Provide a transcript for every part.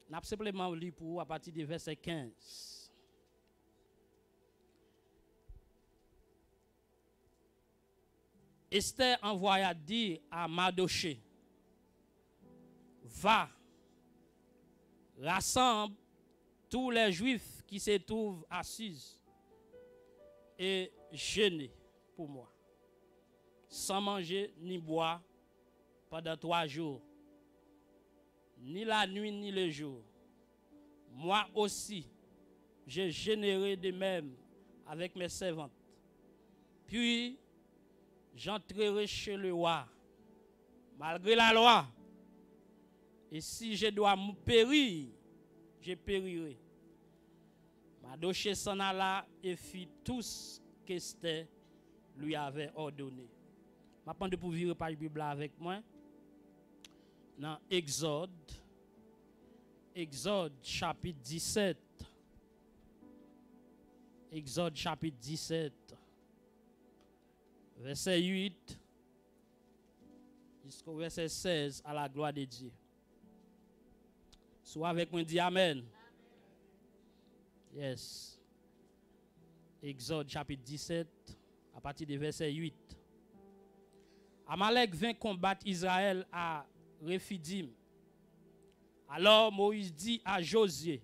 N'a simplement lu pour vous à partir du verset 15. Esther envoya dire à Mardochée, va, rassemble tous les Juifs qui se trouvent assis et jeûnez pour moi, sans manger ni boire pendant 3 jours, ni la nuit ni le jour. Moi aussi, je jeûnerai de même avec mes servantes. Puis, j'entrerai chez le roi, malgré la loi. Et si je dois périr, je périrai. Mardochée s'en alla et fit tout ce qu'Esther lui avait ordonné. Maintenant, de pouvoir virer page Bible avec moi. Dans Exode chapitre 17. Exode chapitre 17. Verset 8 jusqu'au verset 16 à la gloire de Dieu. Soit avec moi, dis Amen. Yes. Exode chapitre 17, à partir du verset 8. Amalek vint combattre Israël à Rephidim. Alors Moïse dit à Josué,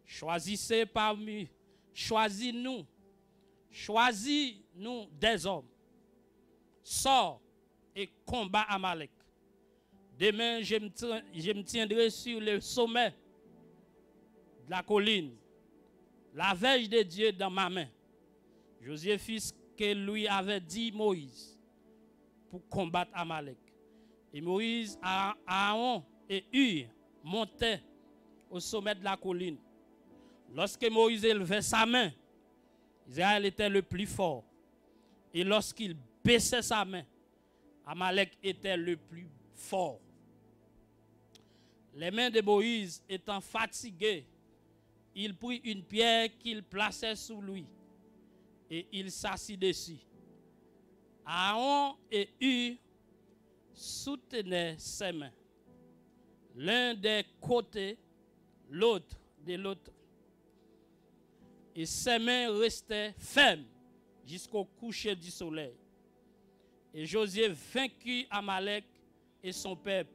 choisis-nous des hommes. Sors et combat Amalek. Demain, je me tiendrai sur le sommet de la colline, la verge de Dieu dans ma main. Josué fit ce que lui avait dit Moïse pour combattre Amalek. Et Moïse, Aaron et Hur montaient au sommet de la colline. Lorsque Moïse élevait sa main, Israël était le plus fort. Et lorsqu'il baissait sa main, Amalek était le plus fort. Les mains de Moïse étant fatiguées, il prit une pierre qu'il plaçait sous lui et il s'assit dessus. Aaron et Hur soutenaient ses mains, l'un des côtés, l'autre de l'autre. Et ses mains restaient fermes jusqu'au coucher du soleil. Et Josué vainquit Amalek et son peuple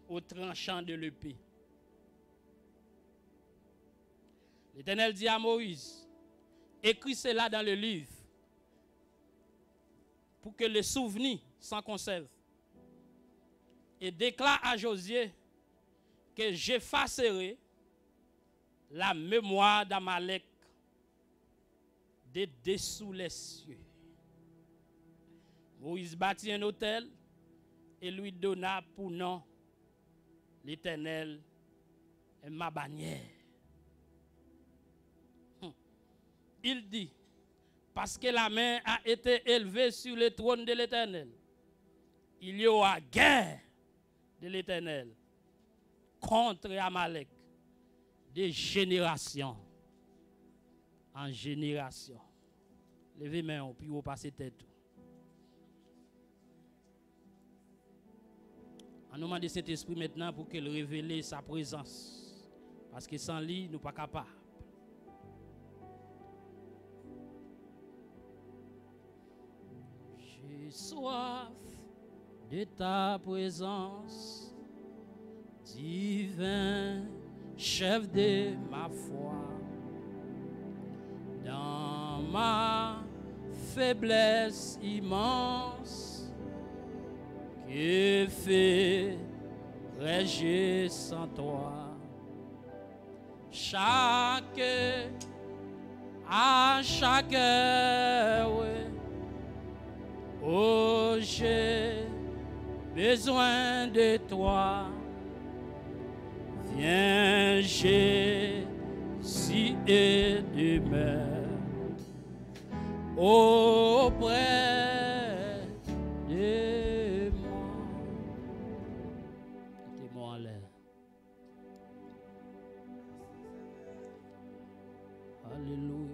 au tranchant de l'épée. L'Éternel dit à Moïse, écris cela dans le livre pour que le souvenir s'en conserve. Et déclare à Josué que j'effacerai la mémoire d'Amalek de dessous les cieux. Moïse bâtit un autel et lui donna pour nom l'Éternel est ma bannière. Il dit, parce que la main a été élevée sur le trône de l'Éternel, il y aura guerre de l'Éternel contre Amalek de génération en génération. Levez main, puis vous passez tête. On nous demande de cet esprit maintenant pour qu'il révèle sa présence. Parce que sans lui, nous ne sommes pas capables. J'ai soif de ta présence, divin chef de ma foi. Dans ma faiblesse immense, que ferais-je sans toi? À chaque heure, oh, j'ai besoin de toi. Viens, Jésus, et demeure auprès de moi. Mettez-moi en l'air. Alléluia.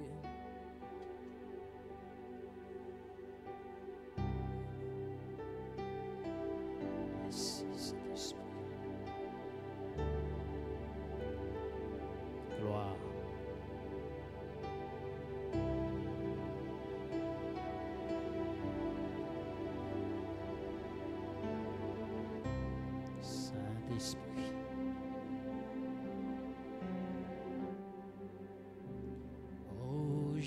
Merci, Saint-Esprit.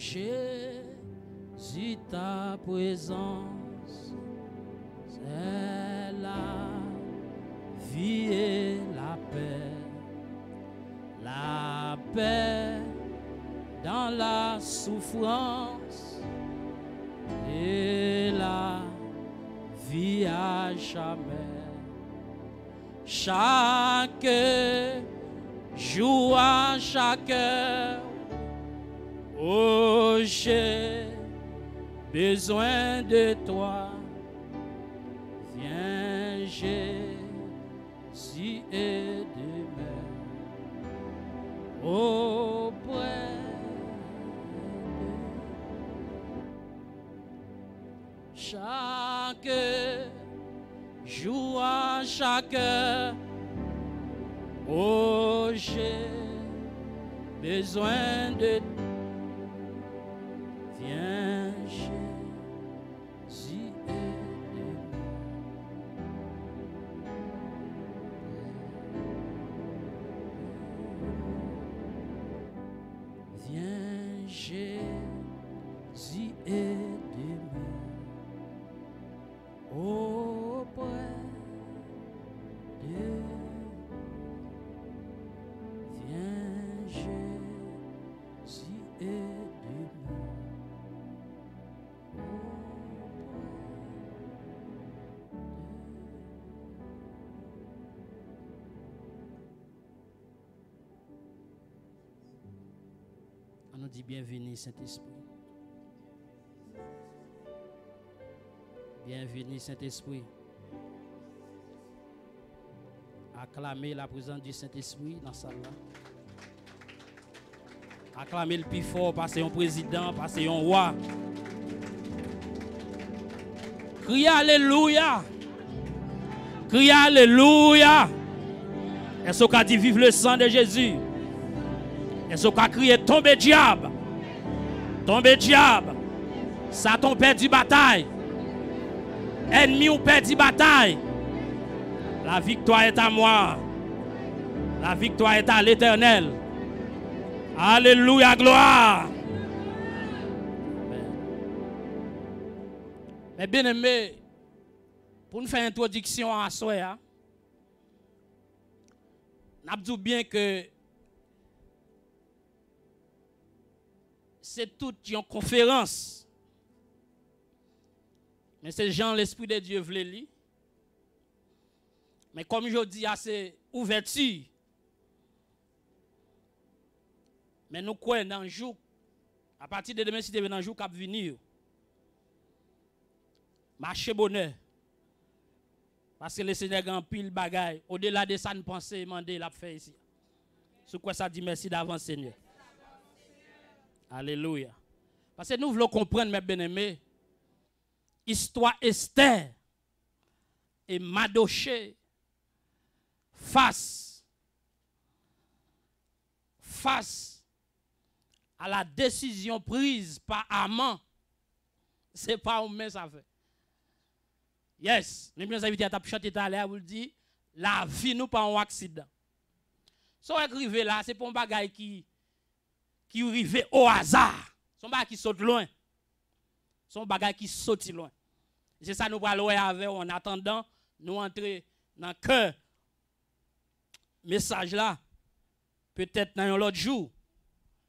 Jésus, ta présence, c'est la vie et la paix. La paix dans la souffrance et la vie à jamais. Chaque jour à chaque heure, oh, j'ai besoin de toi. Viens, Jésus, aide-moi auprès de chaque jour à chaque heure. Oh, j'ai besoin de toi. Viens, Jésus, aide-moi. Viens, Jésus, aide-moi. Auprès de viens, Jésus, aide-moi. On nous dit bienvenue, Saint-Esprit. Bienvenue, Saint-Esprit. Acclamez la présence du Saint-Esprit dans sa salle. Acclamez le plus fort parce que c'est un président, parce que c'est un roi. Criez Alléluia. Criez Alléluia. Est-ce qu'on a dit vive le sang de Jésus? Est-ce qu'on a crié tombe diable? Tombe diable. Satan perd bataille. Ennemi ou perd bataille. La victoire est à moi. La victoire est à l'Éternel. Alléluia, gloire. Mais bien aimé, pour nous faire une introduction à soi, nous disons bien que c'est toute une conférence. Mais c'est Jean, l'Esprit de Dieu voulait lire. Mais comme je dis, c'est ouverture. Mais nous croyons dans le jour, à partir de demain, si tu es dans le jour qui va venir, marcher bonheur. Parce que le Seigneur a un pile bagaille. Au-delà de ça, nous pensons demander la faire ici. Sur quoi ça dit merci d'avance, Seigneur. Alléluia. Parce que nous voulons comprendre, mes bien-aimés, histoire Esther et Mardochée face à la décision prise par Haman. Ce n'est pas un ça fait. Yes, nous nous invitons à chanter tout à l'heure, vous dit la vie nous pas un accident. Si on arrive là, c'est pas un bagage qui arrive au hasard. C'est un bagage qui saute loin. C'est un bagage qui saute loin. C'est ça nous allons avec en attendant nous entrer dans le cœur message là. Peut-être dans un autre jour.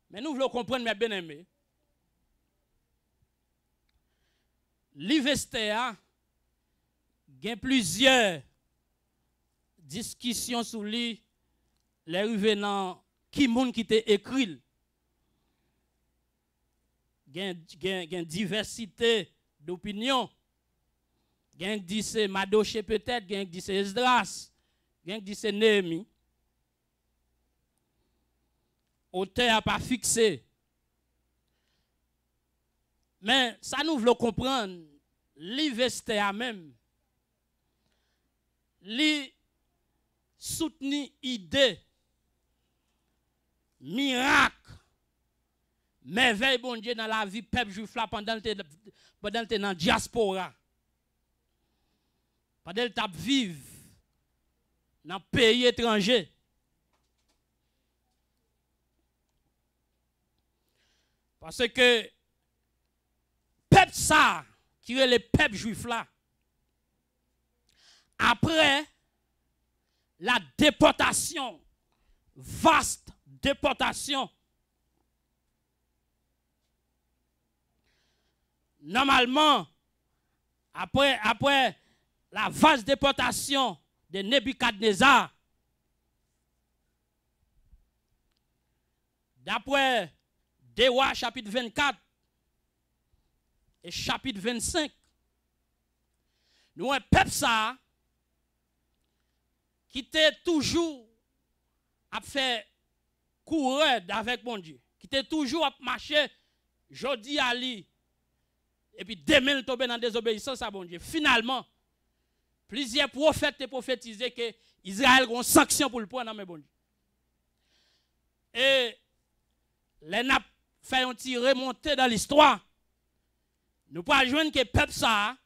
Mais nous voulons comprendre, mes bien-aimés. L'Ivestea, il y a plusieurs discussions sur lui, les revenants, qui t'a écrit. Il y a une diversité d'opinions. Il y a qui dit c'est Mardochée peut-être, il y a qui dit c'est Esdras, il y a qui dit c'est Néhémie. Auteur n'a pas fixé. Mais ça nous voulons comprendre, l'Ivestea même, li soutenu idée, miracle, merveille bon Dieu dans la vie peuple juif là pendant le dans diaspora. Pendant le tap vivre dans pays étranger. Parce que peuple ça, qui est le peuple juif là, après la déportation, vaste déportation, normalement, après la vaste déportation de Nebuchadnezzar, d'après Des Rois chapitre 24 et chapitre 25, nous un peuple ça qui était toujours à faire courir avec mon Dieu, qui était toujours à marcher, jodi à lui, et puis demain il tombe dans la désobéissance à mon Dieu. Finalement, plusieurs prophètes ont prophétisé que Israël a une sanction pour le prendre dans mes bon Dieu. Et les n'a fait un petit remonter dans l'histoire. Nous pouvons joindre que le peuple ça,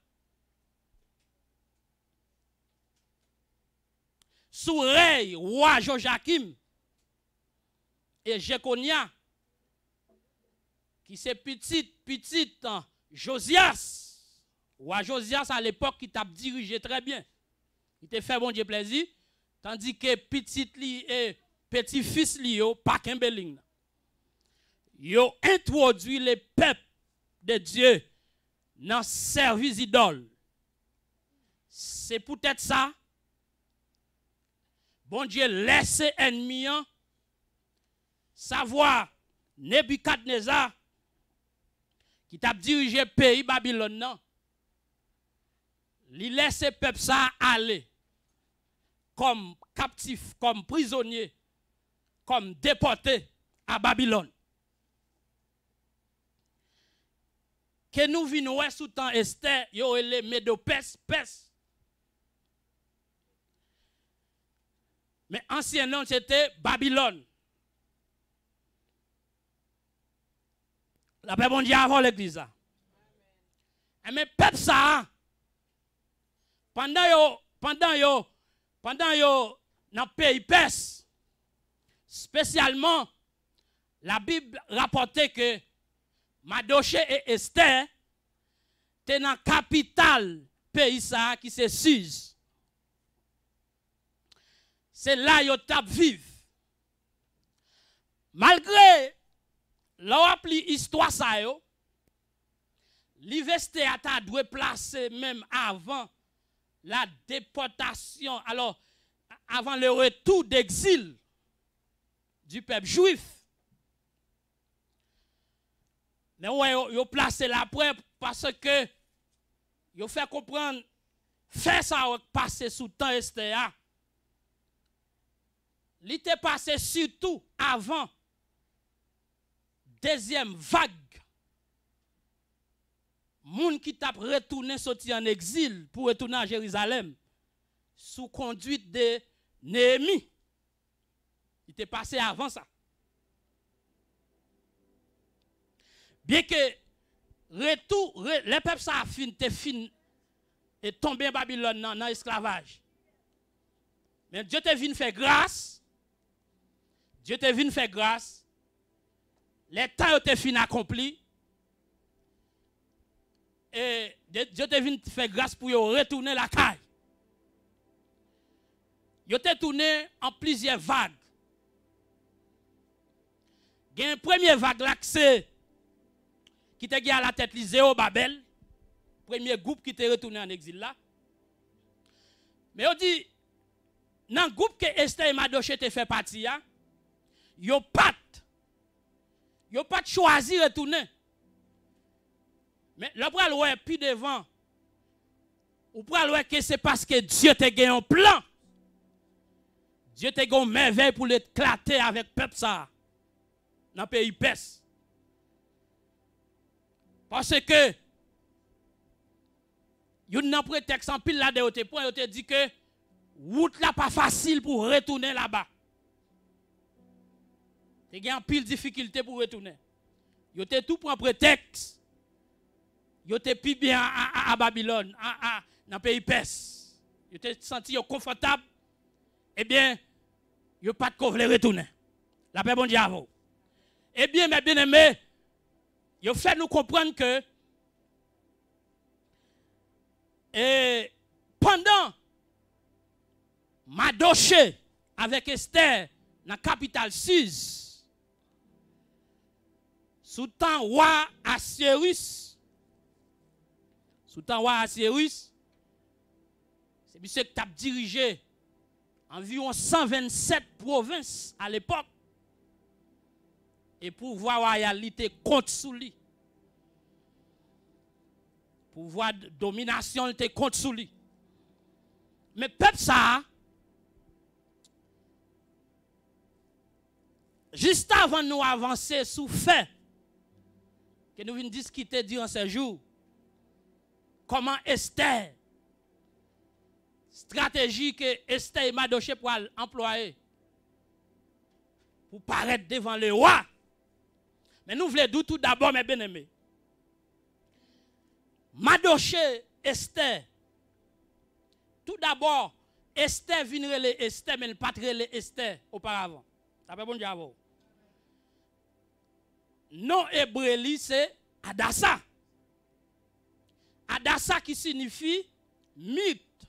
sous règne roi Joachim et Jéconia, qui c'est petit Josias. Roi Josias à l'époque qui t'a dirigé très bien. Il t'a fait bon Dieu plaisir. Tandis que petit li et petit fils li yo pas Kimberling. Yo introduit le peuple de Dieu dans le service idole. C'est peut-être ça. Bon Dieu laisse ennemi savoir Nebuchadnezzar qui t'a dirigé le pays Babylone non. Il laisse le peuple ça aller comme captif, comme prisonnier, comme déporté à Babylone. Que nous venons sous temps Esther, yo les Médo-Perse. Mais ancien nom c'était Babylone. La paix bon Dieu avant l'église. Mais peuple ça pendant yo dans le pays perse, spécialement la Bible rapportait que Madoché et Esther étaient dans la capitale pays ça qui c'est Suse. C'est là yo tap vive. Malgré l'histoire ça yo, l'université a dû placer même avant la déportation, alors avant le retour d'exil du peuple juif. Mais ouais, yo placé là après parce que yo fait comprendre faire ça passer sous temps Esther. Il était passé surtout avant deuxième vague. Moun qui t'a retourné sorti en exil pour retourner à Jérusalem sous conduite de Néhémie. Il était passé avant ça. Bien que retour, les peuples ça fin et tombé en Babylone dans l'esclavage. Mais Dieu te vient faire grâce. Dieu te vient faire grâce. Les temps te fin accompli. Et Dieu te vient faire grâce pour retourner la caille. Yo te tourné en plusieurs vagues. Il y a une première vague là qui te à la tête Zéo Babel, premier groupe qui te retourné en exil là. Mais on dit dans le groupe que Esther et Madoché te fait partie yo pas choisi retourner. Mais le bras ouais puis devant ou bras ouais que c'est parce que Dieu te gagné un plan. Dieu te gagné une merveille pour l'éclater avec peuple ça dans le pays perse. Parce que yon nan prétexte en pile là de te point yo te dit que route là pas facile pour retourner là-bas. Te gen pile difficulté pour retourner. Yo te tout prend prétexte. Yo te pi bien à Babylone, dans le pays perse. Yo te senti confortable. Eh bien, yo pas de quoi retourner. La paix bon Dieu. Eh bien, mes bien-aimés, il fait nous comprendre que pendant Mardochée avec Esther dans la capitale Suse, sous temps roi Assuérus, c'est monsieur qui a dirigé environ 127 provinces à l'époque. Et pouvoir royalité contre sous lui. Pouvoir de domination était contre sous lui. Mais peuple ça, juste avant de nous avancer sous fait, que nous venons discuter durant ces jours, comment Esther, stratégie que Esther et Mardochée pour employer pour paraître devant le roi. Mais nous voulons dire tout d'abord, mes bien-aimés. Mardochée, Esther. Tout d'abord, Esther vient les Esther, mais elle pas les Esther auparavant. Ça fait bon Dieu avant. Non hébreu, c'est Adassa. Adassa qui signifie mythe.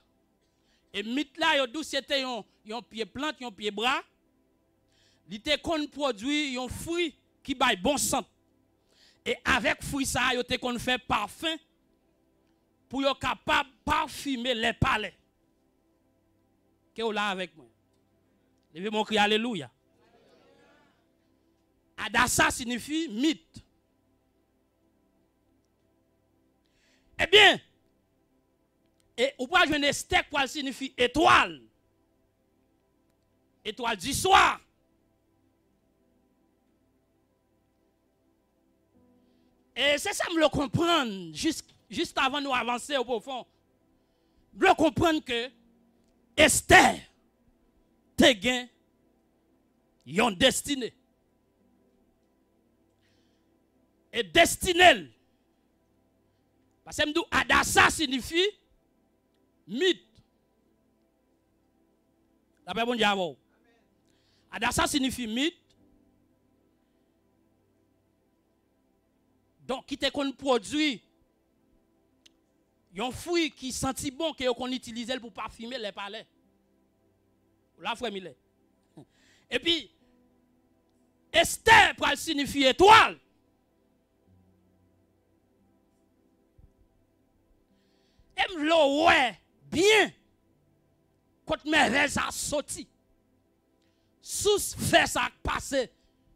Et mythe là, c'était un pied plante, un pied bras. Il était qu'on produit un fruit qui baille bon sang. Et avec fruit ça, il était qu'on fait parfum pour être capable de parfumer les palais. Qu'est-ce que là avec moi? Levez mon cri alléluia. Adassa signifie mythe. Eh bien, et ou pas jouer Esther quoi signifie étoile. Étoile du soir. Et c'est ça, me le comprendre, juste avant de nous avancer au profond. Me le comprendre que Esther te gain yon destinée. Et destinée. Parce que Adassa signifie mythe. D'après bon diable. Adassa signifie mythe. Donc, qui te qu'on produit un fruit qui senti bon que qu'on utilise pour parfumer les palais. La frère Millet. Et puis, Esther pour signifier étoile. Et m'lo ouais bien quand merveille ça sorti. Sous fait ça passer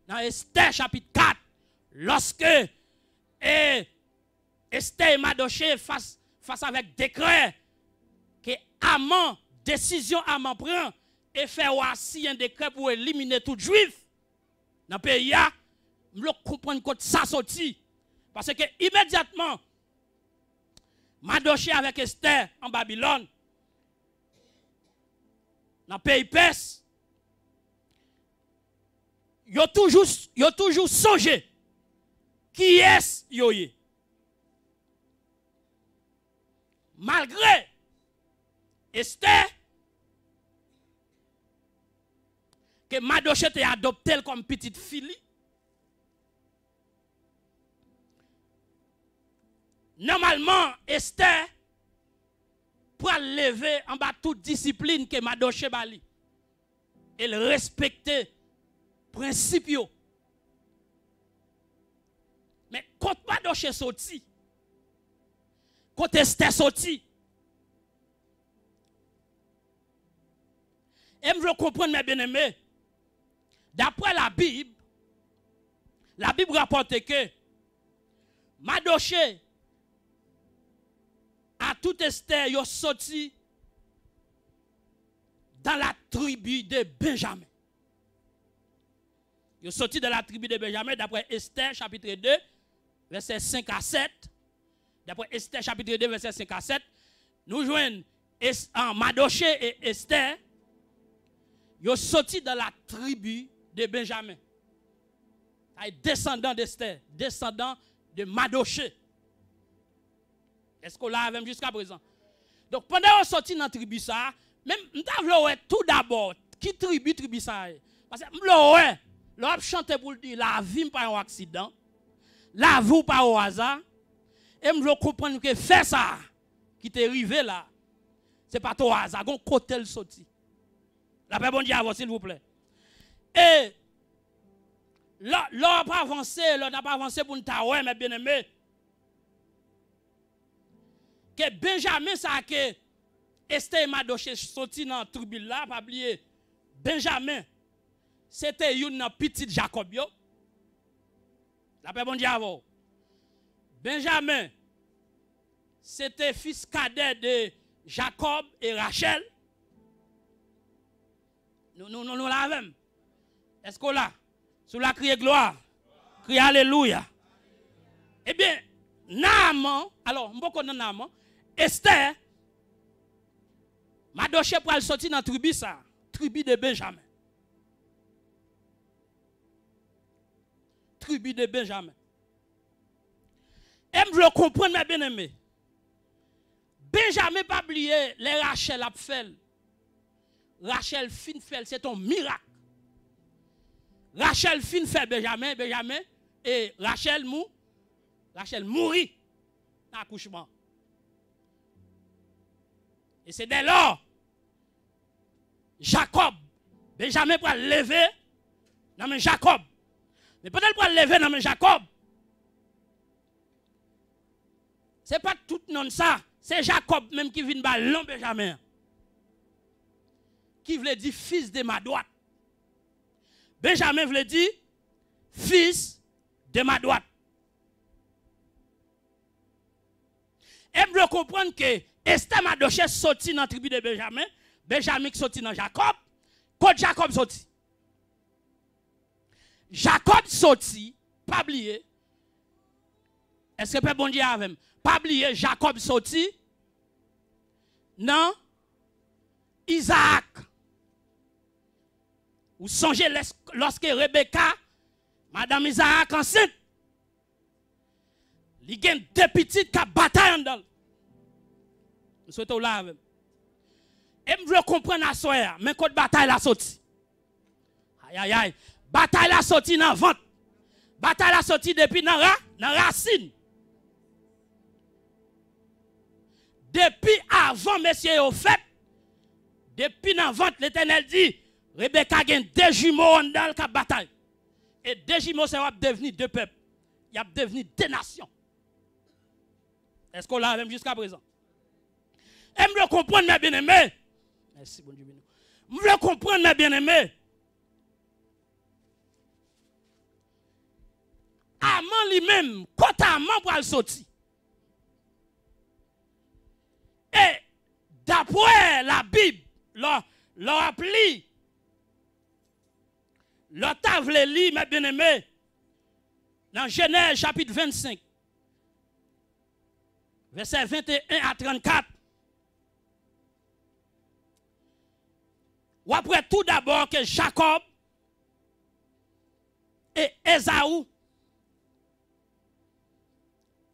dans Esther chapitre 4 lorsque Esther et Mardochée face avec décret que Haman, décision Haman prend et fait aussi un décret pour éliminer tout juif dans le pays, je comprends que ça sorti. Parce que immédiatement, Mardochée avec Esther en Babylone, dans le pays perse, ils ont toujours songé qui est yoye. Malgré Esther, que Mardochée a adopté comme petite fille, normalement, Esther pour lever en bas toute discipline que Mardochée bali. Elle respectait principes. Mais quand Mardochée sorti, quand Esther sorti, et je veux comprendre mes bien-aimés, d'après la Bible rapporte que Mardochée a tout Esther yo sorti dans la tribu de Benjamin. Yo sorti dans la tribu de Benjamin d'après Esther chapitre 2 verset 5 à 7. D'après Esther chapitre 2 verset 5 à 7, nous joignons Mardochée et Esther. Yo sorti dans la tribu de Benjamin. Descendant d'Esther, descendant de Mardochée. Est-ce qu'on l'a même jusqu'à présent? Donc pendant qu'on sorti dans la tribu ça, même m'tavle tout d'abord, qui tribu ça? Parce que m'lo ouais, l'on chante pour dire la vie pas un accident. la vous pas au hasard. Et je veux comprendre que faire ça, qui t'est arrivé là, c'est pas au hasard, on côté le sorti. La paix bon Dieu avant, s'il vous plaît. Et là, n'a pas avancé, là n'a pas avancé pour nous taouer, mes bien-aimés. Que Benjamin, ça que Esther Madoché sorti dans la tribu là, pas oublier. Benjamin, c'était une petite Jacob. La paix bon Dieu avant. Benjamin, c'était fils cadet de Jacob et Rachel. Nous l'avons. Est-ce qu'on l'a? Sous la crier gloire, crier alléluia. Eh bien, Naaman, alors, on va Naaman, Esther, Madoché pour aller sortir dans la tribu, ça, tribu de Benjamin. Tribu de Benjamin. Et je veux comprendre, mes bien-aimés. Benjamin pas oublié les Rachel a fait. Rachel fin fait, c'est un miracle. Rachel fin fait Benjamin et Rachel mourit dans l'accouchement. Et c'est dès lors Jacob, Benjamin pour lever dans le Jacob. Mais peut-être pour lever dans le Jacob. C'est pas tout non ça, c'est Jacob même qui vient ballon Benjamin. Qui voulait dire fils de ma droite. Benjamin voulait dire fils de ma droite. Et vous devez comprendre que Esther Madoché sorti dans la tribu de Benjamin, Benjamin sorti dans Jacob, quand Jacob sorti. Jacob sorti, pas oublier. Est-ce que peut bon Dieu avec? Pas oublier Jacob sorti. Non. Isaac. Vous songez lorsque Rebecca, Madame Isaac enceinte, il y a deux petites qui bataillent dans. Nous souhaitons là avec. Et je veux comprendre à soi, mais quand bataille la sorti. Aïe aïe aïe. Bataille la sorti dans le ventre. Bataille la sorti depuis dans la racine. Depuis avant, messieurs, au fait, depuis dans le ventre, l'Éternel dit, Rebecca a deux jumeaux dans le bataille. Et deux jumeaux, ça va devenir deux peuples. Il va devenir deux nations. Est-ce qu'on l'a même jusqu'à présent? Et je veux comprendre, mes bien-aimés. Merci, bon Dieu. Je veux comprendre, mes bien-aimés. Amant lui-même, quand Amant pour le sortir. Et d'après la Bible, leur appli, leur table lit, mes bien-aimés, dans Genèse chapitre 25, verset 21 à 34. Ou après tout d'abord que Jacob et Esaü,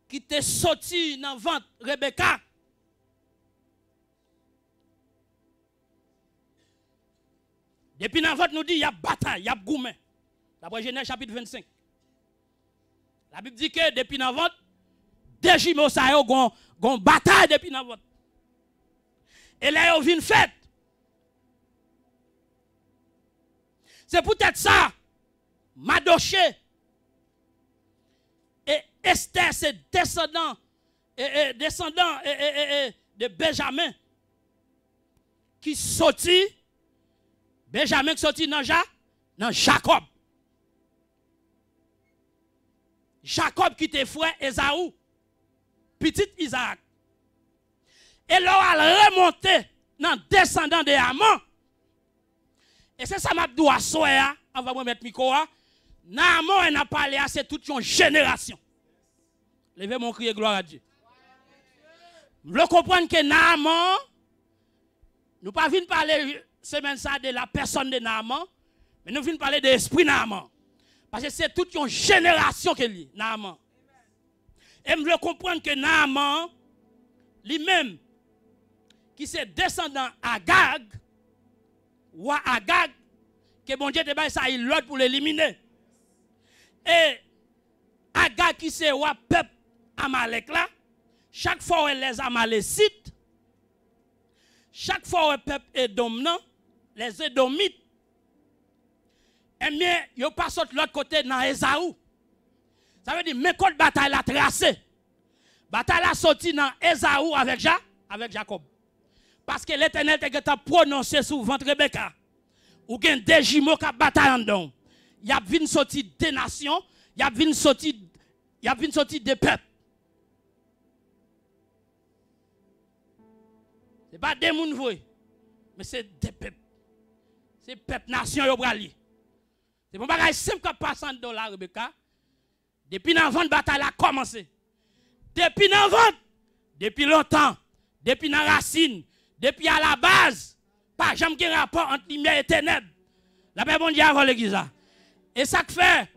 qui étaient sortis dans le ventre Rebecca, depuis dans le ventre nous dit il y a bataille, il y a gourmet. D'après Genèse chapitre 25. La Bible dit que depuis dans le ventre, des jumeaux ça y ont bataille depuis dans le ventre. Et là ils viennent fête. C'est peut-être ça, Madoché et Esther, c'est descendant de Benjamin, qui sortit, Benjamin qui sortit dans Jacob. Jacob qui était frère Esaü, petit Isaac. Et là, elle remonté dans descendant de Amon. Et c'est ça m'a dit à soi, on va mettre micro. Naaman, on a parlé à c'est toute une génération. Levez mon cri et gloire à Dieu. Vous comprenez que Naaman, nous ne pas venir parler semaine ça de la personne de Naaman, mais nous venons parler de l'esprit Naaman. Parce que c'est toute une génération qui est liée, Naaman. Et nous comprenons que Naaman, lui-même, qui s'est descendant à Agag, ou à Agag, que bon Dieu te baille ça, il l'autre pour l'éliminer. Et Agag, Agag qui c'est roi peuple Amalek là, chaque fois où les Amalécites, chaque fois où le peuple est dominant, les Édomites, eh bien, ils passent de l'autre côté dans Esaou. Ça veut dire, mais quand la bataille a tracé, la bataille a sorti dans Esaou avec Jacob. Parce que l'Éternel a prononcé sur le ventre Rebecca. Ou gen des jumeaux qui bataille en dedans. Il y a une sortie des nations, il y a une sortie des peuples. Ce n'est pas des gens vrais, mais c'est des peuples. C'est peuple nation yo brali. C'est bon bagage simple qui passe en dedans là Rebecca. Depuis avant la bataille a commencé. Depuis avant, depuis longtemps, depuis la racine, depuis à la base, pas jamais de rapport entre lumière et ténèbres. La paix bon Dieu avant l'église. Et ça que fait,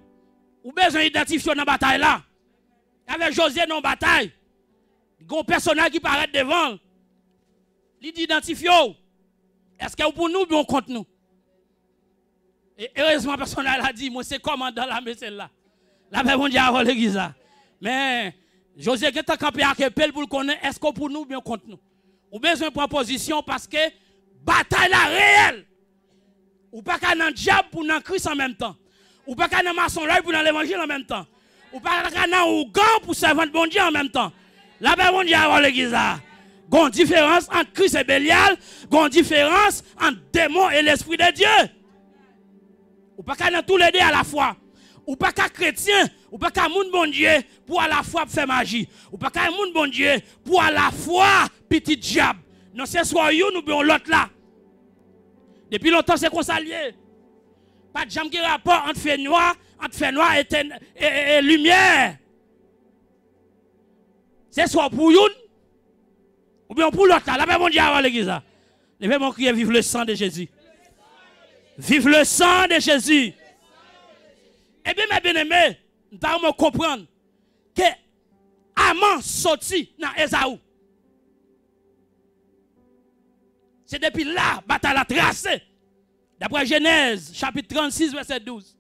ou besoin d'identifier dans la bataille là. Avec Josué dans la bataille, il y a un personnage qui paraît devant. Il dit identifier. Est-ce que pour nous, bien contre nous? Et heureusement, le personnage a dit, moi c'est commandant la maison là. La paix bon Dieu avant l'église. Mais Josué qui est campé à Kepel pour le connaître, est-ce que pour nous, bien contre nous? Ou besoin de proposition parce que bataille la réelle. Ou pas qu'à dans diable pour dans Christ en même temps. Ou pas qu'à dans maçonnerie pour dans l'évangile en même temps. Ou pas qu'à dans Ougan pour servir bon Dieu en même temps. La paix bon Dieu avant l'église. Il y a une différence entre Christ et Bélial. Il y a une différence entre démon et l'esprit de Dieu. Ou pas qu'à dans tous les deux à la fois. Ou pas qu'à chrétien, ou pas qu'à moun bon Dieu pour à la fois faire magie. Ou pas qu'à moun bon Dieu pour à la fois petit diable. Non, c'est soit you ou bien l'autre là. Depuis longtemps, c'est qu'on s'allie. Pas de jamais qui rapport entre fait noir et lumière. C'est soit pour you ou bien pour l'autre là. La paix mon Dieu avant l'église. Levez mon cri, vive le sang de Jésus. Vive le sang de Jésus. Eh bien, mes bien-aimés, nous devons comprendre que Aman sorti dans Esaou. C'est depuis là, bataille a tracé. D'après Genèse, chapitre 36, verset 12.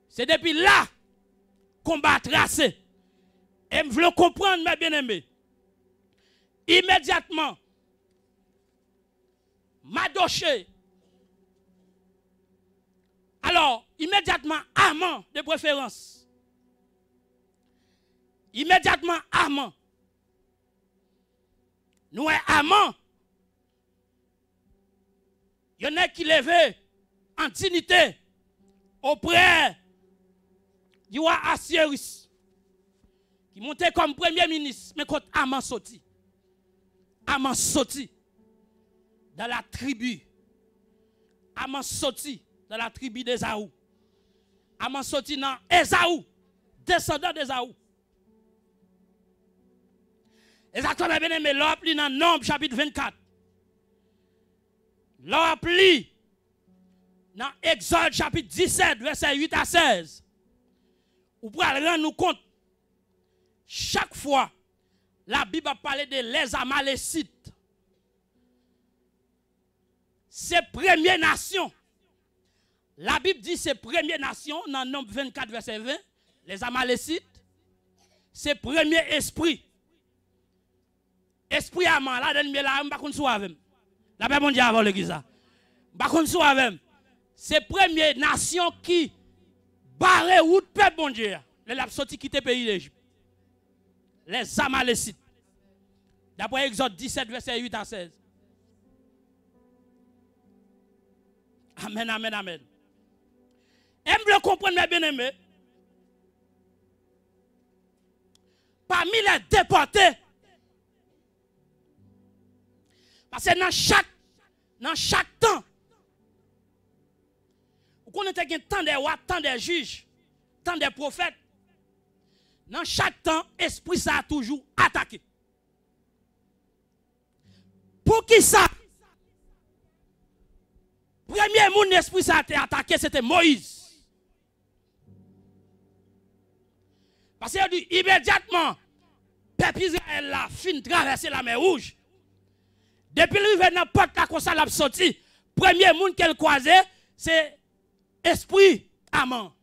C'est depuis là, combat tracé. Et nous voulons comprendre, mes bien-aimés. Immédiatement, Madoché. Alors, immédiatement, Aman de préférence. Immédiatement, Aman. Nous, Aman. Il y en a qui levaient en dignité auprès du roi Assyrus, qui montait comme premier ministre, mais quand Aman sorti. Aman sorti dans la tribu. Aman sorti dans la tribu d'Esaou. Aman sorti dans Esaou, descendant d'Esaou. Exactement, bien aimé, l'on appli dans Nombre chapitre 24. L'on appli dans Exode chapitre 17, verset 8 à 16. Vous pouvez rendre nous compte, chaque fois, la Bible a parlé de les Amalécites. Ces premières nations. La Bible dit ces premières nations, dans Nombre 24, verset 20, les Amalécites, ces premiers esprits. Esprit Aman, là, dans le là, je ne sais pas avec. La paix mondiale avant l'église. Je ne sais pas avec. Ces premières nations qui barrent route peuple bon Dieu. Les l'a sorti quitter le pays d'Égypte. Les Amalécites. D'après Exode 17, verset 8 à 16. Amen, amen, amen. Et je veux comprendre, mes bien-aimés. Parmi les déportés, parce que dans chaque temps, vous connaissez tant de rois, tant de juges, tant de prophètes. Dans chaque temps, l'esprit ça a toujours attaqué. Pour qui ça? Premier monde l'esprit ça a été attaqué, c'était Moïse. Parce qu'il a dit immédiatement, peuple Israël a fini de traverser la mer Rouge. Depuis le rive dans la porte là, comme ça l'a sorti, premier monde qu'elle croisait, c'est esprit Aman.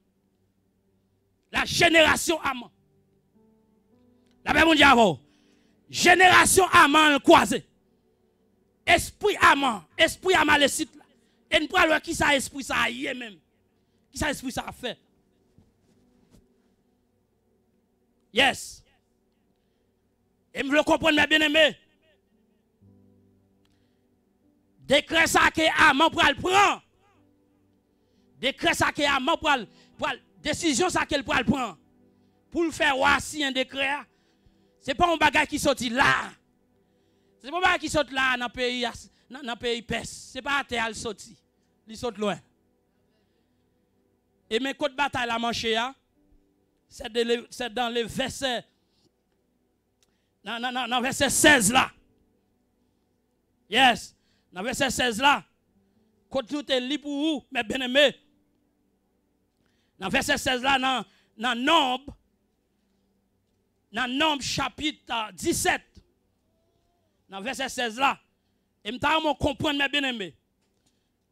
La génération amant. La Bible dit avant. Génération amant croisée. Esprit amant malécite. Et nous prenons qui ça esprit ça a même. Qui ça esprit ça a fait. Yes. Et me le comprendre mes bien-aimés. Décret ça que amant pour le prendre. Décret ça que amant pour décision ça qu'elle pour le prendre. Pour le faire voici un décret. C'est pas un bagage qui sorti là. C'est pas un bagage qui sorti là dans le pays perse. C'est pas à terre il sorti. Il saute loin. Et mes côtes bataille la manché c'est dans le verset dans verset 16 là. Yes, dans verset 16 là. Quand nous te lit pour vous, mes bien-aimés. Dans verset 16 là dans Nombre chapitre 17. Dans verset 16 là. Et m'ta comprendre mes bien-aimés.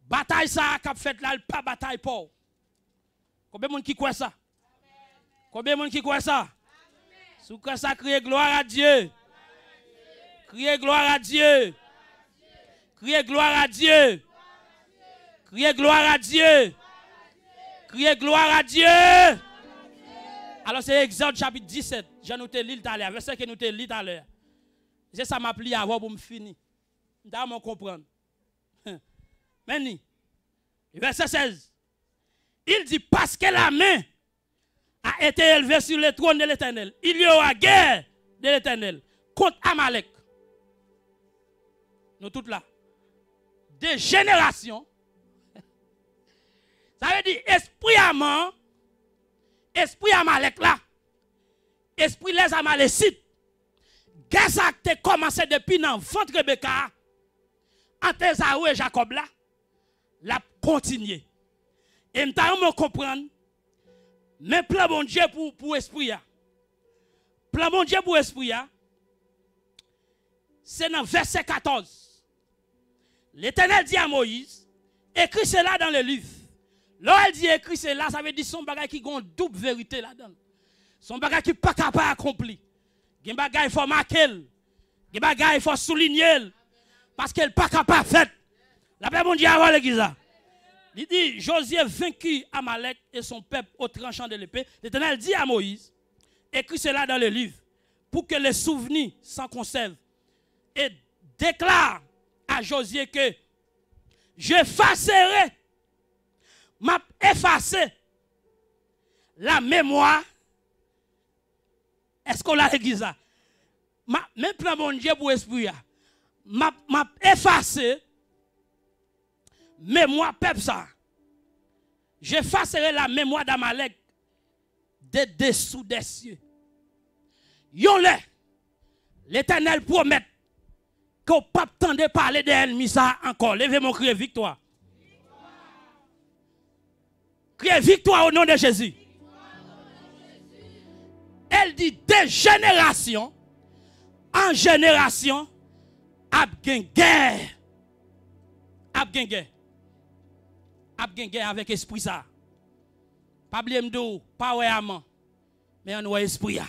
Bataille ça qu'a fait là, pas bataille pour. Combien de monde qui croit ça? Combien de monde qui croit ça? Si vous croyez ça, criez gloire à Dieu. Criez gloire à Dieu. Criez gloire à Dieu. Criez gloire à Dieu. Criez gloire à Dieu. Alors c'est Exode chapitre 17. Je nous te lis tout à l'heure. Verset que nous te lis tout à l'heure. C'est ça m'a pris avant pour me finir. Vous allez comprendre. Maintenant, verset 16. Il dit parce que la main a été élevée sur le trône de l'Éternel. Il y aura guerre de l'Éternel contre Amalek. Nous toutes là. Des générations. Ça veut dire esprit amant, esprit Amalek là. Esprit les Amalécites. Guerre ça a commencé depuis dans ventre Rebecca. Entre Esaü et Jacob là. La continuer. Et nous devons comprendre. Mais plan bon Dieu pour esprit. Plan bon Dieu pour esprit. C'est dans verset 14. L'Éternel dit à Moïse, écris cela dans le livre. Lorsqu'il dit écris cela, ça veut dire son bagage qui a une double vérité là-dedans. Son bagage qui n'est pas capable d'accomplir. Il bagage il faut marquer. Il bagage il faut souligner. Parce qu'elle n'est pas capable de faire. La paix bon Dieu avant l'église. Il dit, Josué vaincu Amalek et son peuple au tranchant de l'épée. L'Éternel dit à Moïse, écris cela dans le livre, pour que les souvenirs s'en conservent. Et déclare à Josué que j'effacerai, effacer la mémoire. Est-ce qu'on l'a l'église? Même plan mon Dieu pour esprit. M'a effacé mémoire peuple ça. J'effacerai la mémoire d'Amalek des dessous des cieux. L'Éternel promet qu'on ne peut pas attendre parler de l'ennemi ça encore. Levez mon cri victoire. Criez victoire au nom de Jésus. Elle dit de génération en génération, ab gen guerre. Ab gen guerre. Ab gen guerre avec esprit ça. Pas oublier m'dou, pas ouais amant. Mais on ouais esprit là.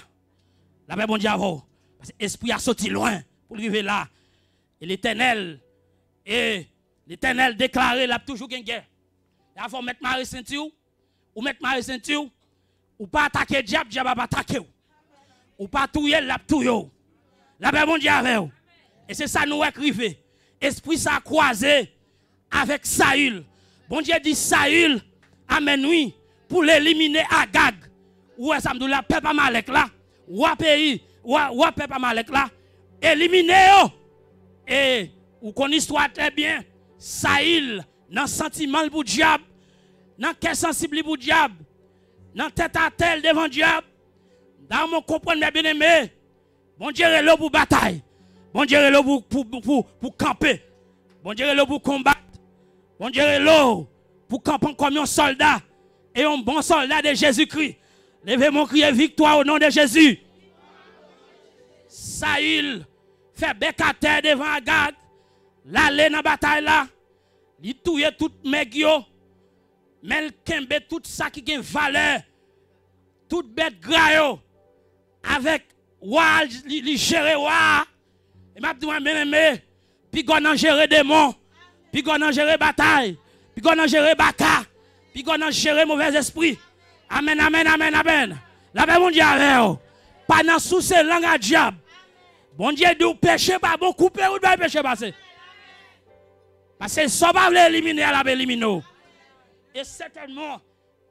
La paix bon Dieu avant. Parce que esprit a sorti loin pour arriver là. Et l'Éternel déclaré l'a toujours gen guerre. Il faut mettre Marie ceinture ou mettre Marie ceinture ou pas attaquer diable, diable pas attaquer ou pas touyer l'a touyer. La paix bon Dieu avec vous. Et c'est ça nous écrivez. Esprit ça croisé avec Saül. Bon Dieu dit Saül amène oui pour l'éliminer Agag. Ou ça me dit la peuple Amalek là, ou pays, ou peuple Amalek là, éliminer et ou qu'on histoire très bien. Saül dans sentiment pour diable, dans cœur sensible pour diable, dans tête à tête devant diable. Dans mon comprendre mes bien-aimés. Bon Dieu est là pour bataille. Bon Dieu est là pour camper. Bon Dieu est là pour combattre. Bon Dieu est là pour camper comme un soldat. Et un bon soldat de Jésus-Christ. Levez mon cri victoire au nom de Jésus. Saül fait bec à terre devant Agag. L'aller dans la bataille là. Il touye tout megyo. Mais il kembe tout ça qui a valeur. toute bête grayo avec wa li gérer wa et m'a dit bien aimé puis qu'on en gérer démon puis qu'on en gérer bataille puis qu'on en gérer baka puis qu'on en gérer mauvais esprit. Amen, amen, amen, amen. La paix, mon Dieu, avec pas dans sous ces langues à diable. Bon Dieu, d'où péché pas bon, couper ou de péché passer. Parce que ça va l'éliminer, elle va éliminer. Et certainement,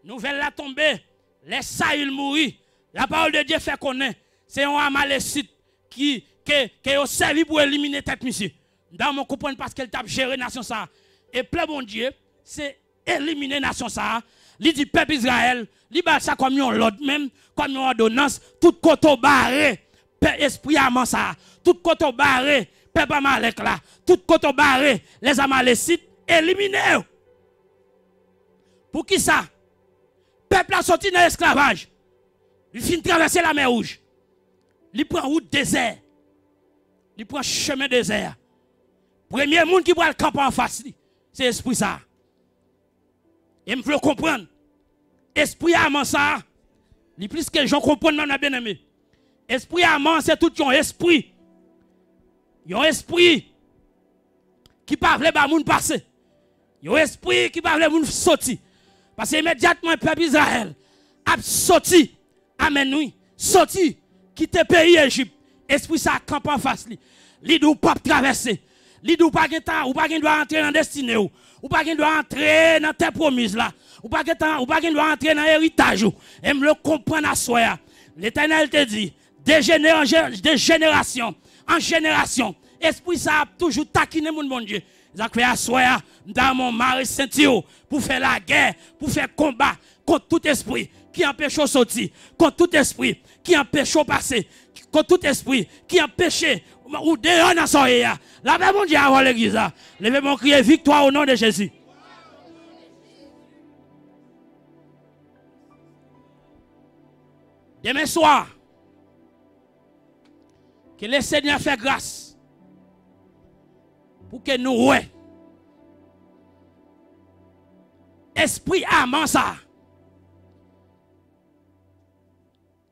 nouvelle la tombée, les Saïl mourir. La parole de Dieu fait connaître. C'est un amalécite qui a servi pour éliminer tête monsieur. Dans mon comprendre parce qu'elle tape gérer nation ça. Et plein bon Dieu, c'est éliminer nation ça. Il dit peuple Israël, il bat ça comme un l'autre même, comme une ordonnance, tout côté barré, esprit amant ça, tout côté barré, peuple Amalek là, tout côté barré, les amalécites éliminés. Pour qui ça? Peuple a sorti dans l'esclavage. Il finit de traverser la mer Rouge. Il prend route désert. Il prend chemin désert. Premier monde qui prend le camp en face, c'est l'esprit ça. Et me faut comprendre. Esprit amant ça, les plus que les gens comprennent, même bien aimé. Esprit amant, c'est tout un esprit. Un esprit qui parle de moun passer. Un esprit qui parle de moun sortir. Parce que immédiatement, le peuple Israël a sorti. Amen, oui. Sorti, quitte le pays Égypte. Esprit ça camp en face. Li dou pas traverser. Li dou pas ou pas doit entrer dans destinée ou pas doit entrer dans terre promise là. Ou pas doit entrer dans héritage. Et me le comprendre à soi. L'Éternel te dit, de génération en génération, esprit ça a toujours taquiné mon bon Dieu. Ça fait à soi dans mon mari Saint-Tio pour faire la guerre, pour faire combat contre tout esprit qui empêche de sortir, contre tout esprit qui empêche de passer, contre tout esprit qui empêche ou dehors dans son aya. La paix mon Dieu avant l'église. Levez mon crier victoire au nom de Jésus. Demain soir, que le Seigneur fait grâce pour que nous ouais. Esprit amant ça.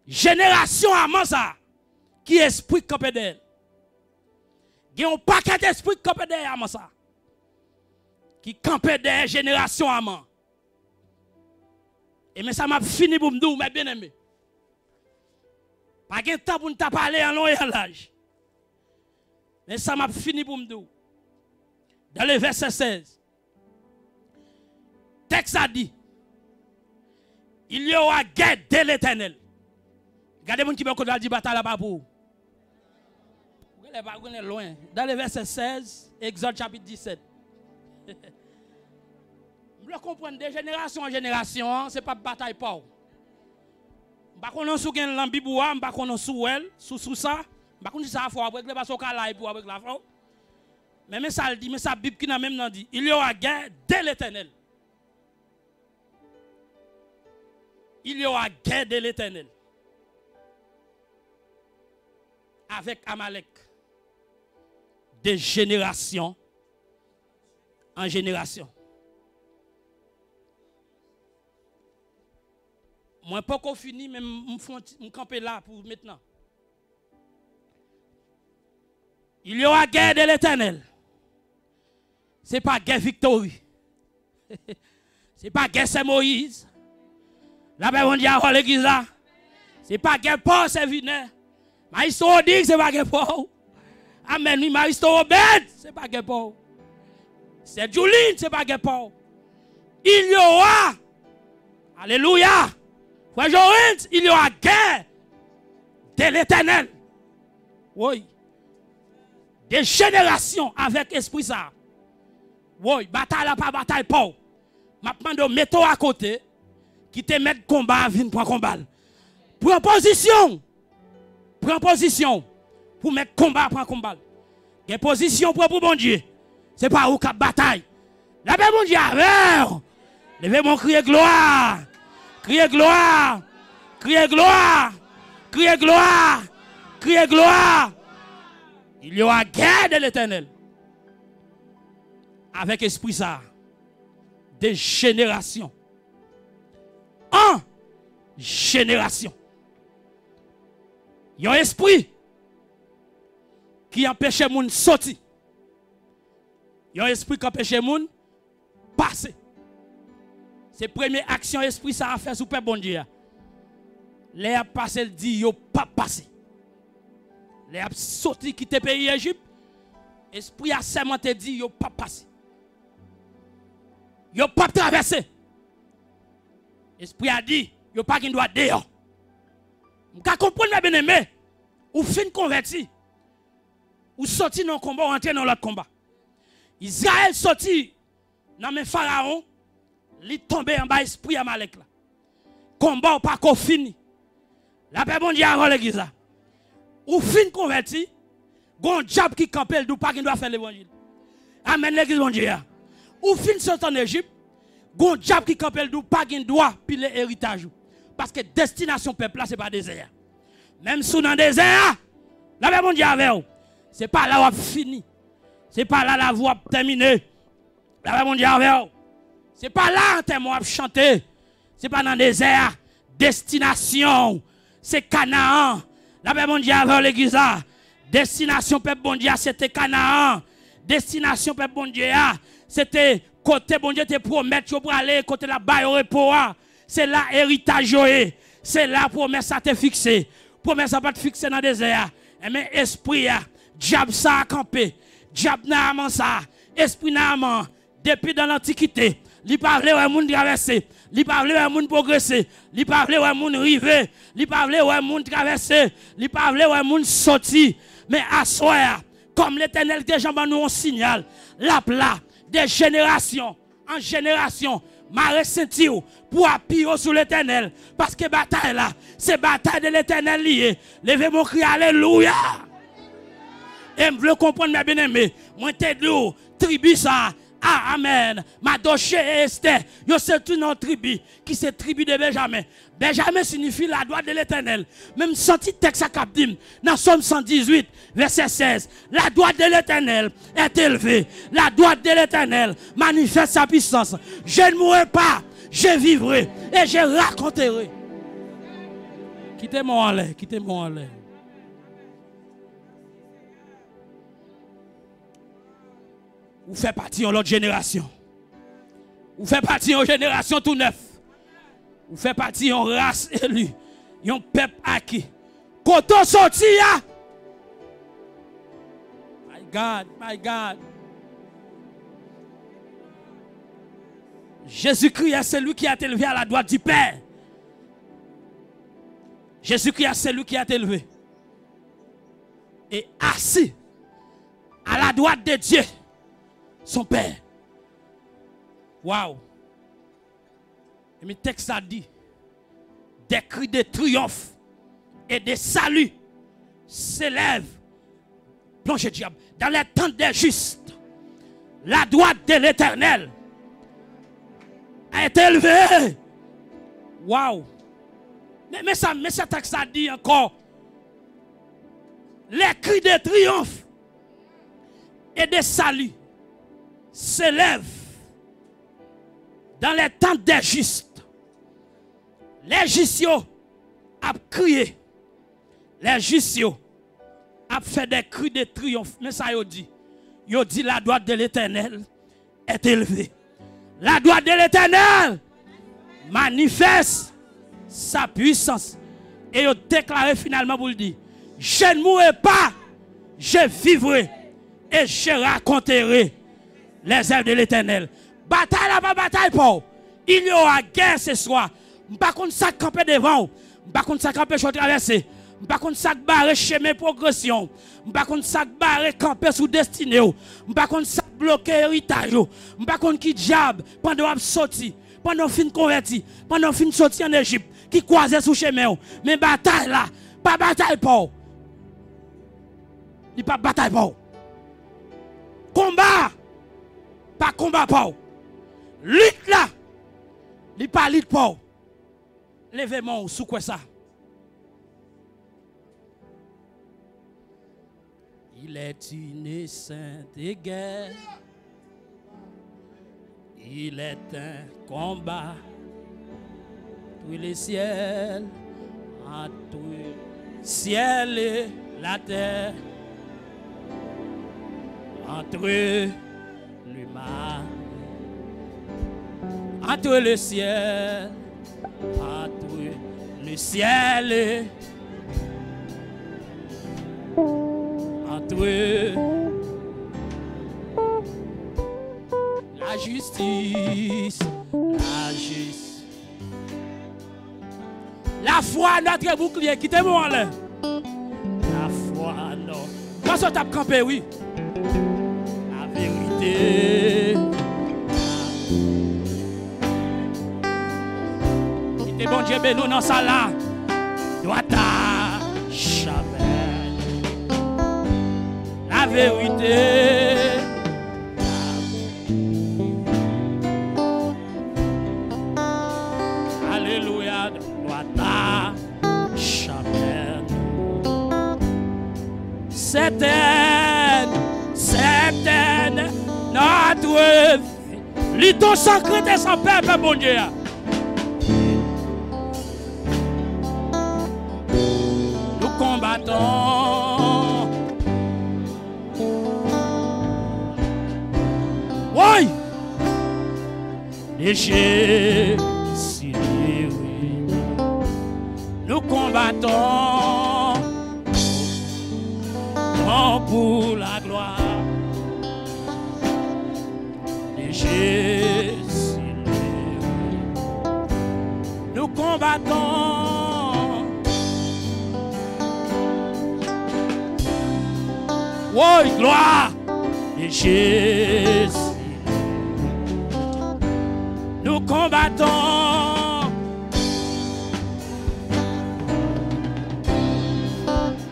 Génération amant ça. Qui esprit campé d'elle. Il y a un paquet d'esprit campé d'elle amant ça. Qui campé d'elle génération amant. Et mais ça m'a fini pour me dire, mes bien-aimés. Pas de temps pour nous parler en long et en large. Mais ça m'a fini pour me dire. Dans le verset 16. Texte a dit. Il y aura guerre de l'Éternel. Regardez mon qui va dire bataille là-bas pour. Vous êtes loin. Dans le verset 16, Exode chapitre 17. Vous comprenez, de génération en génération, ce n'est pas bataille pour. Je ne sais pas si vous avez Bible, je ne sais pas ça. Je ne sais pas si vous avez la foi. Mais ça dit, mais ça Bible qui n'a même dit, il y aura guerre de l'Éternel. Il y aura guerre de l'Éternel. Avec Amalek. De génération en génération. Moi, pas qu'on finit, mais je camper là pour maintenant. Il y aura guerre de l'Éternel. Ce n'est pas guerre victorie. Ce n'est pas guerre c'est Moïse. La paix mondiale à l'église là. Ce n'est pas guerre Paul, c'est Vinaire. Maïsto dit que ce n'est pas guerre Paul. Amen. Oui, Maïsto Obed, ce n'est pas guerre Paul. C'est Juline, ce n'est pas guerre Paul. Il y aura. Alléluia. Frère Joris, il y aura guerre de l'Éternel. Oui. Des générations avec esprit ça. Oui, bataille là, pas bataille pas. Maintenant, de mettre à côté, qui te met combat à venir pour combat. Prends position. Prends position. Pour mettre combat pour combat. Quelle position pour bon Dieu. C'est pas où cap bataille. La paix mon Dieu avec. Levez mon crier gloire. Criez gloire, criez gloire, criez gloire, criez gloire. Il y aura guerre de l'Éternel. Avec esprit ça. Des générations. En génération. Il y a un esprit qui empêche les gens sortir. Il y a un esprit qui empêche les gens passer. C'est la première action esprit ça a fait sous le bon Dieu. Les a passé le dit yo pas passé. Les a sorti quitter le pays Égypte. Esprit a sermenté dit yo pas passé. Yo pas traversé. Esprit a dit yo pas qui doit dehors. M'ka comprendre mes bien-aimés. Ou fin converti. Ou sorti dans le combat ou entrer dans l'autre combat. Israël sorti dans mes pharaons, il tombé en bas esprit Amalek là. Combat ou pas qu'on fini. La paix bon Dieu avant l'église. Ou fin converti, gon diable qui campel d'ou pas qui doit faire l'évangile. Amen l'église bon Dieu. Ou fin sorti en Égypte, gon diable qui campel d'ou pas qui doit piler héritage. Parce que destination peuple là c'est pas désert. Même sous dans désert, la paix bon Dieu avec vous. C'est pas là où fini. C'est pas là la voix terminée. La paix bon Dieu avec vous. C'est pas là que moi chanter. C'est pas dans le désert. Destination. C'est Canaan. La paix bon Dieu avec l'église. Destination peuple bon Dieu c'était Canaan. Destination peuple bon Dieu c'était côté bon Dieu te promettre pour aller côté la bas au repos. C'est là héritage. C'est là promesse ça te fixé. Promesse ça pas te fixer dans le désert. Mais esprit diable ça a campé. Diable n'a pas ça. Esprit n'a pas. Depuis dans l'Antiquité, il parlait aux gens traverser, il parlait aux gens progresser, il parlait aux gens river, il parlait aux gens traverser, il parlait aux gens sortir. Mais à soir, comme l'Éternel déjà nous un signal, la plat de génération en génération, m'a ressenti pour appuyer sur l'Éternel. Parce que bataille là, c'est bataille de l'Éternel liée. Levez mon cri, alléluia. Et je veux comprendre, mes bien-aimés, moi, t'es de tribu ça. Ah, amen. Madoché et Esther, c'est tout notre tribu, qui c'est tribu de Benjamin. Benjamin signifie la droite de l'Éternel. Même senti texte à Capdim, dans Somme 118, verset 16. La droite de l'Éternel est élevée. La droite de l'Éternel manifeste sa puissance. Je ne mourrai pas, je vivrai et je raconterai. Quittez-moi en l'air, quittez-moi en l'air. Vous faites partie de l'autre génération. Vous faites partie de génération tout neuf. Vous faites partie de race élue. Un peuple acquis. Quand on sortit, my God, my God. Jésus-Christ est celui qui a été élevé à la droite du Père. Jésus-Christ est celui qui a été élevé. Et assis à la droite de Dieu. Son Père. Waouh. Et le texte a dit des cris de triomphe et de salut s'élèvent. Plongez diable. Dans les tentes des justes, la droite de l'Éternel a été élevée. Waouh. Mais ça texte a dit encore les cris de triomphe et de salut s'élève dans les tentes des justes. Les justes ont crié. Les justes ont fait des cris de triomphe. Mais ça, ils dit la droite de l'Éternel est élevée. La droite de l'Éternel manifeste sa puissance. Et ils ont déclaré finalement pour le dire, je ne mourrai pas, je vivrai et je raconterai les œuvres de l'Éternel. Bataille là, pas bataille pour. Il y aura guerre ce soir. Par contre, ça camper devant. Par contre, ça camper sur traverser. Par contre, ça barrer chemin progression. Par contre, ça barrer camper sous destinée. Par contre, ça bloquer héritage. Par contre, qui diable pendant qu'on sorti, pendant fin converti, pendant fin sorti en Égypte, qui croisait sous chemin. Mais bataille là, pas bataille pour. Il pas bataille pour. Combat. Pas combat pour. Lutte là. Il pas lutte pour. Levez-moi sous quoi ça? Il est une sainte guerre. Il est un combat. entre les ciels, entre le ciel et la terre, entre le mar, entre le ciel, entre le ciel et entre la justice, la foi, notre bouclier, qui t'est bon là. La foi, non. Quand ça t'a campé, oui. La vérité. Qui t'est bon Dieu, ben nous dans ça là. Doit ta jamais. La vérité. Alléluia. Doit ta jamais. Certaine, notre vie. L'ito sacré de son peuple, mon Dieu. Nous combattons. Oui. Léger, si oui. Nous combattons. Non pour la gloire. Léger, si nous combattons. Oui, gloire. Léger, nous combattons.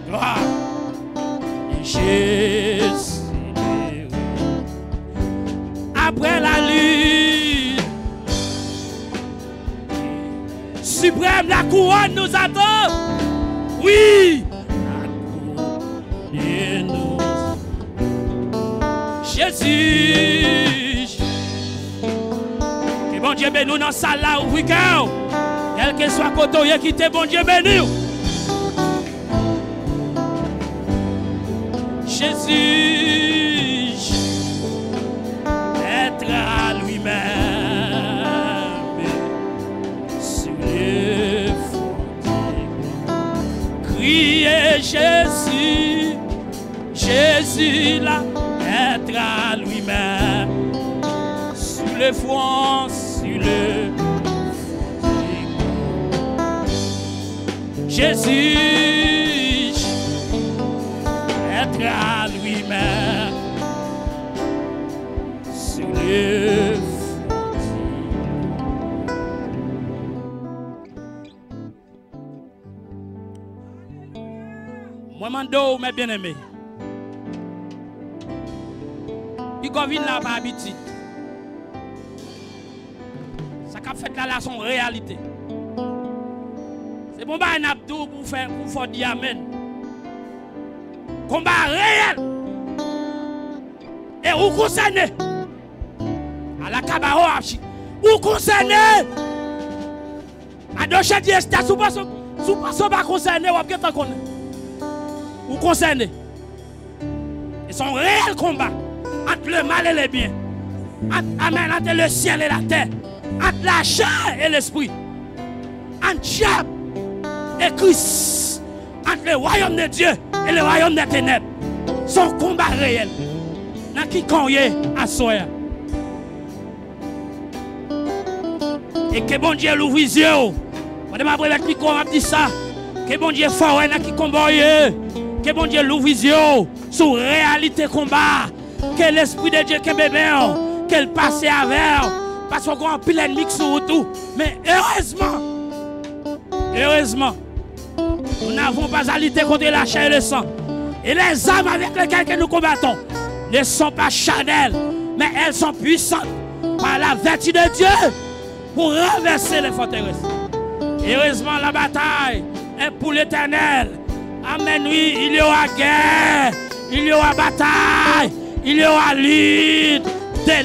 Gloire. Jésus. Après la lutte suprême, la couronne nous attend. Oui, la couronne nous. Jésus. Que bon Dieu bénisse nous dans sa là ou week-end. Quel que soit côté qui te bon Dieu bénisse. Jésus, être à lui-même sur les frontières. Crier Jésus, Jésus là, être à lui-même sur les fronts, sur les frontières. Jésus, être à lui-même sur les frontières. Moi, mando, mes bien-aimés. Puis qu'on vient là par habitude. Ça qu'a fait là son réalité. C'est bon, bah, un abdou pour faire dire amen. Combat réel. Et où concerné? À la Kabao, où concerné? À deux chefs d'État, sous pas concerné, ou bien qu'on où concerné? Et son réel combat entre le mal et le bien, entre le ciel et la terre, entre la chair et l'esprit, entre diable et Christ, entre le royaume de Dieu et le royaume des ténèbres. Son combat réel. Dans qui conye à soi. Et que bon Dieu l'ouvre les yeux. Madame après avec micro m'a dit ça. Que bon Dieu fort dans qui combat. Que bon Dieu l'ouvre les yeux sur réalité combat. Que l'esprit de Dieu que bébé qu'elle passe avec parce qu'on a un pile ennemi sur tout. Mais heureusement nous n'avons pas à lutter contre la chair et le sang. Et les armes avec lesquelles que nous combattons ne sont pas charnelles, mais elles sont puissantes par la vertu de Dieu pour renverser les forteresses. Heureusement, la bataille est pour l'Éternel. Amen, oui, il y aura guerre, il y aura bataille, il y aura lutte de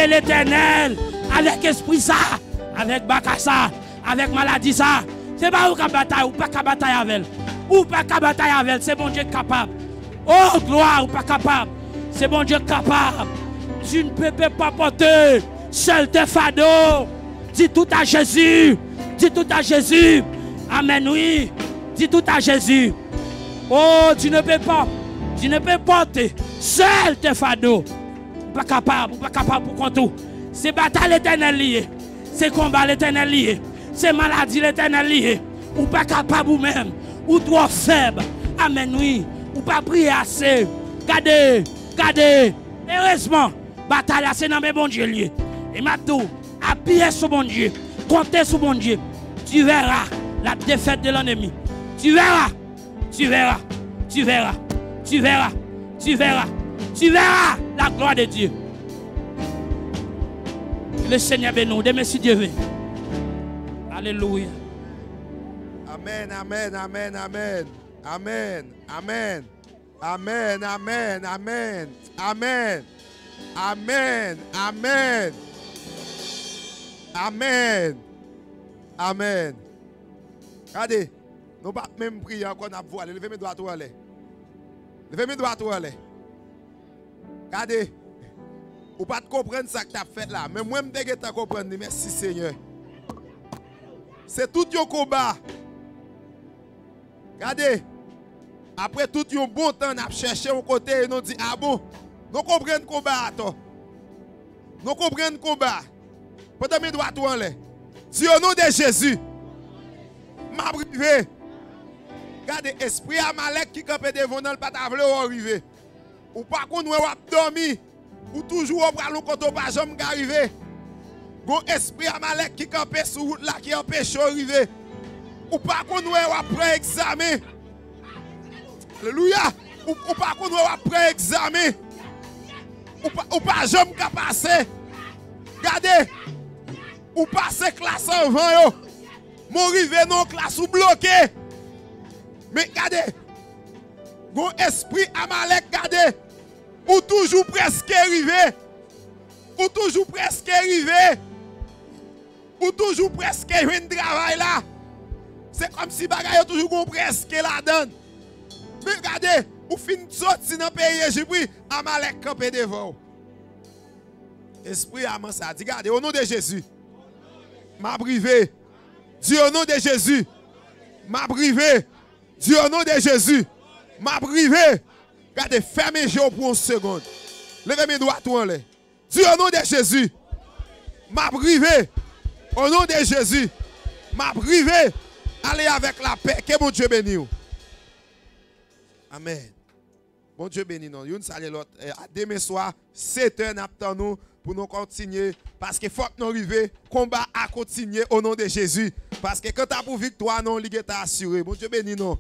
l'Éternel, avec esprit ça, avec Bakassa, avec maladie ça. C'est pas où qu'à bataille, ou pas qu'à bataille avec elle. Ou pas qu'à bataille avec elle, c'est bon Dieu capable. Oh gloire, ou pas capable. C'est bon Dieu capable. Tu ne peux pas porter seul tes fardeaux. Dis tout à Jésus. Dis tout à Jésus. Amen, oui. Dis tout à Jésus. Oh, tu ne peux pas. Tu ne peux porter seul tes fardeaux. Pas capable pour qu'on tout. C'est bataille l'éternel lié. C'est combat l'éternel lié. C'est maladie l'éternel lié. Ou pas capable ou même. Ou trop faible. Amen, oui. Ou pas prier assez. Gardez. Heureusement, bataille c'est dans mes bon Dieu lié. Et maintenant, appuyer sur mon Dieu. Comptez sur mon Dieu. Tu verras la défaite de l'ennemi. Tu verras la gloire de Dieu. Le Seigneur bénit. Demain si Dieu veut. Alléluia. Amen, amen, amen, amen. Amen, amen. Amen, amen, amen. Amen. Amen, amen. Amen. Amen. Regardez, nous pas même prier encore n'a voilé. Levez mes doigts tout à l'air. Levez mes doigts tout à l'air. Regardez. Ou pas comprendre ça que tu as fait là. Mais moi, je ne comprendre. Merci Seigneur. C'est tout un combat. Regardez. Après tout un bon temps, nous cherché un côté et nous dit, ah bon, nous comprenons le combat. Nous comprenons le combat. Pendant mes doigts tout en l'air. Dis au nom de Jésus. M'a privé. Regardez, esprit Amalek qui campe devant nous, pas t'avler ou arriver. Ou pas qu'on ou dormi. Ou toujours au bras quand on pas jamais arriver. Gon esprit Amalek qui campe sur route là qui empêche arriver. Ou pas qu'on ou après examen. Alléluia. Ou pas qu'on ou après examen. Ou pas jamais qu'à passer. Regardez. Ou passer classe en vent yo. Mon rive non classe ou bloqué. Mais regardez. Gon esprit Amalek regardez. Ou toujours presque arrivé. Ou toujours presque arrivé. Ou toujours presque un travail là. C'est comme si bagay yo toujours presque là-dedans. Mais regardez, ou fin sorti dans le pays Jésus, Amalek campé devant. Esprit Aman ça dit, regardez, au nom de Jésus. M'a privé. Dis au nom de Jésus. M'a privé. Dis au nom de Jésus. M'a privé. Regardez, fermez les yeux pour une seconde. Levez mes doigts tout en l'air. Dis au nom de Jésus. M'a privé. Au nom de Jésus. M'a privé. Allez avec la paix. Que mon Dieu bénisse. Amen. Bon Dieu bénisse nous. Une salle l'autre. Demain soir, 7h nous nous pour nous continuer. Parce que faut que nous arrivions. Combat à continuer au nom de Jésus. Parce que quand tu as pour victoire, non, l'État assuré. Bon Dieu bénisse nous.